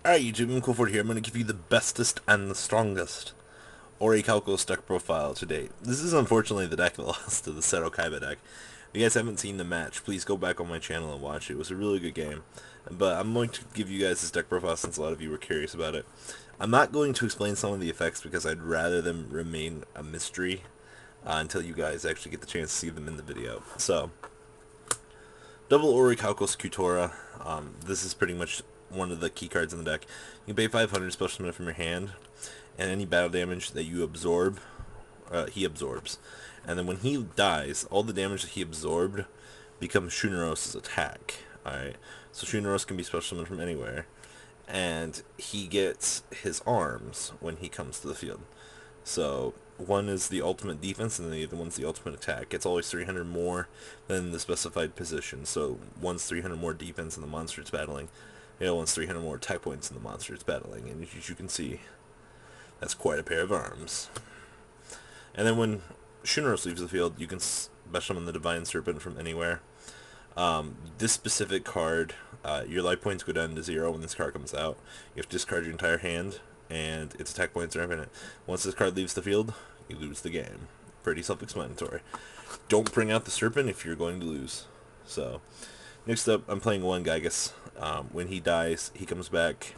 Alright YouTube, I'm Cool40 here. I'm going to give you the bestest and the strongest Orichalcos deck profile to date. This is unfortunately the deck that lost to the Seto Kaiba deck. If you guys haven't seen the match, please go back on my channel and watch it. It was a really good game. But I'm going to give you guys this deck profile since a lot of you were curious about it. I'm not going to explain some of the effects because I'd rather them remain a mystery until you guys actually get the chance to see them in the video. So, double Orichalcos Kutora. This is pretty much one of the key cards in the deck. You can pay 500 special summon from your hand, and any battle damage that you absorb, he absorbs. And then when he dies, all the damage that he absorbed becomes Shuneros' attack. Alright, so Shuneros can be special summoned from anywhere, and he gets his arms when he comes to the field. So one is the ultimate defense, and the other one's the ultimate attack. It's always 300 more than the specified position. So one's 300 more defense in the monster it's battling. The other one's 300 more attack points in the monster it's battling. And as you can see, that's quite a pair of arms. And then when Shuneros leaves the field, you can special summon the Divine Serpent from anywhere. This specific card, your life points go down to 0 when this card comes out. You have to discard your entire hand, and its attack points are infinite. Once this card leaves the field, you lose the game. Pretty self-explanatory. Don't bring out the Serpent if you're going to lose. So, next up, I'm playing one Gygas. When he dies, he comes back.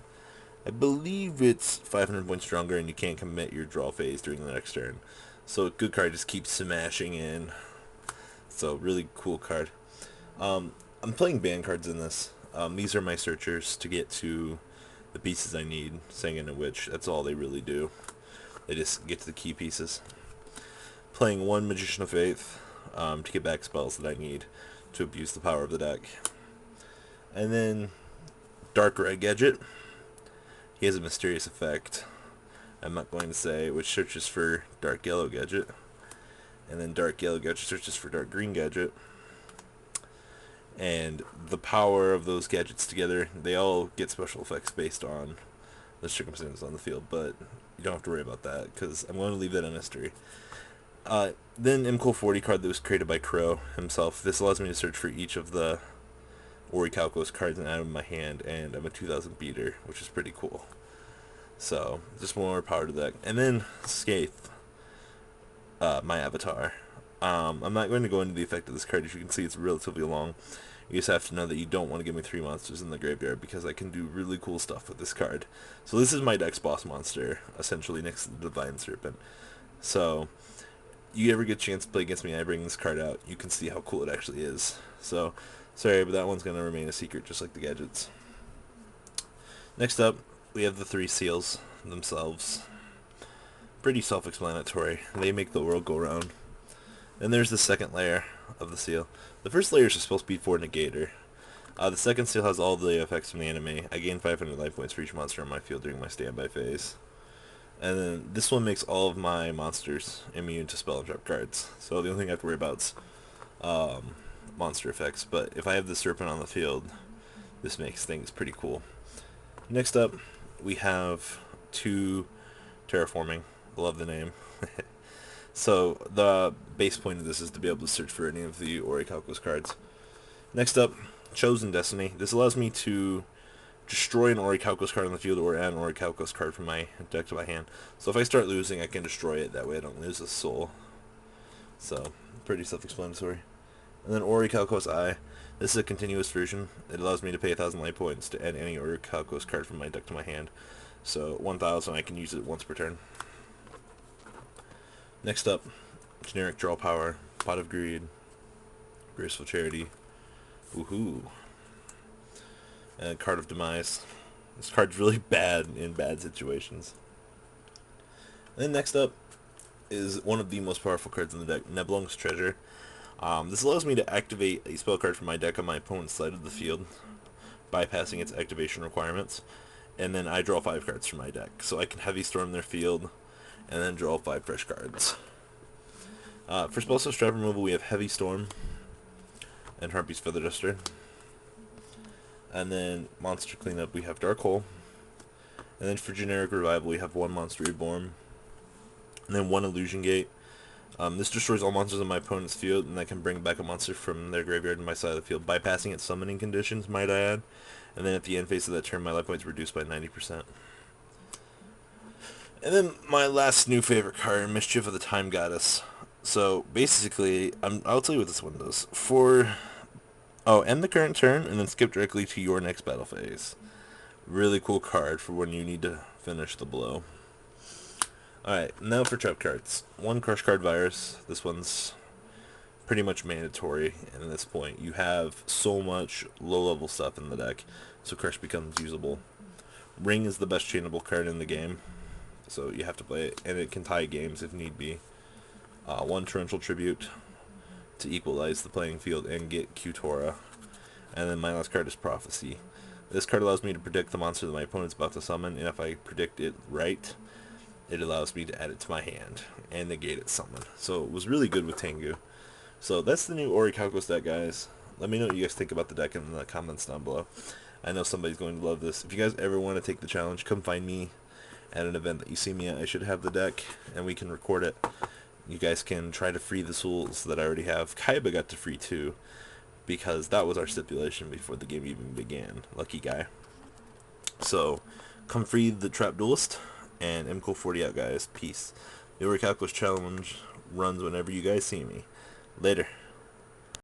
I believe it's 500 points stronger, and you can't commit your draw phase during the next turn. So, a good card just keeps smashing in. So, really cool card. I'm playing band cards in this. These are my searchers to get to the pieces I need. Singing and Witch, that's all they really do. They just get to the key pieces. Playing one Magician of Faith to get back spells that I need to abuse the power of the deck. And then Dark Red Gadget. He has a mysterious effect. I'm not going to say, which searches for Dark Yellow Gadget. And then Dark Yellow Gadget searches for Dark Green Gadget. And the power of those gadgets together, they all get special effects based on the circumstances on the field, but you don't have to worry about that because I'm going to leave that a mystery. Then MCool40 card that was created by Crow himself. This allows me to search for each of the Orichalcos cards and add them in my hand, and I'm a 2000 beater, which is pretty cool. So, just more power to that. And then Skaith, my avatar. I'm not going to go into the effect of this card. As you can see, it's relatively long. You just have to know that you don't want to give me 3 monsters in the graveyard because I can do really cool stuff with this card. So this is my deck's boss monster, essentially next to the Divine Serpent. So, you ever get a chance to play against me, I bring this card out, you can see how cool it actually is. So, sorry, but that one's going to remain a secret just like the gadgets. Next up, we have the 3 seals themselves. Pretty self-explanatory. They make the world go round. Then there's the second layer of the seal. The first layer is supposed to be for Negator. The second seal has all the effects from the anime. I gain 500 life points for each monster on my field during my standby phase. And then this one makes all of my monsters immune to spell and trap cards. So the only thing I have to worry about is monster effects. But if I have the Serpent on the field, this makes things pretty cool. Next up, we have 2 Terraforming. Love the name. So the base point of this is to be able to search for any of the Orichalcos cards. Next up, Chosen Destiny. This allows me to destroy an Orichalcos card on the field or add an Orichalcos card from my deck to my hand. So if I start losing, I can destroy it. That way I don't lose a soul. So, pretty self-explanatory. And then Orichalcos Eye. This is a continuous version. It allows me to pay 1,000 life points to add any Orichalcos card from my deck to my hand. So 1,000, I can use it once per turn. Next up, generic draw power, Pot of Greed, Graceful Charity, woohoo, and Card of Demise. This card's really bad in bad situations. And then next up is one of the most powerful cards in the deck, Nebulung's Treasure. This allows me to activate a spell card from my deck on my opponent's side of the field, bypassing its activation requirements, and then I draw 5 cards from my deck. So I can Heavy Storm their field, and then draw 5 fresh cards. For Spellslinger Trap removal, we have Heavy Storm and Harpy's Feather Duster. And then Monster Cleanup, we have Dark Hole. And then for Generic Revival, we have 1 Monster Reborn. And then 1 Illusion Gate. This destroys all monsters on my opponent's field, and I can bring back a monster from their graveyard to my side of the field, bypassing its summoning conditions, might I add. And then at the end phase of that turn, my life points reduced by 90%. And then my last new favorite card, Mischief of the Time Goddess. So basically, I'll tell you what this one does. End the current turn and then skip directly to your next battle phase. Really cool card for when you need to finish the blow. Alright, now for trap cards. One Crush Card Virus. This one's pretty much mandatory, and at this point you have so much low-level stuff in the deck, so Crush becomes usable. Ring is the best chainable card in the game, so you have to play it, and it can tie games if need be. One Torrential Tribute to equalize the playing field and get Q-Tora. And then my last card is Prophecy. This card allows me to predict the monster that my opponent's about to summon, and if I predict it right, it allows me to add it to my hand and negate its summon. So it was really good with Tengu. So that's the new Orichalcos deck, guys. Let me know what you guys think about the deck in the comments down below. I know somebody's going to love this. If you guys ever want to take the challenge, come find me at an event that you see me at. I should have the deck, and we can record it. You guys can try to free the souls that I already have. Kaiba got to free too, because that was our stipulation before the game even began. Lucky guy. So, come free the Trap Duelist, and MCO40 out, guys. Peace. The Orichalcos challenge runs whenever you guys see me. Later.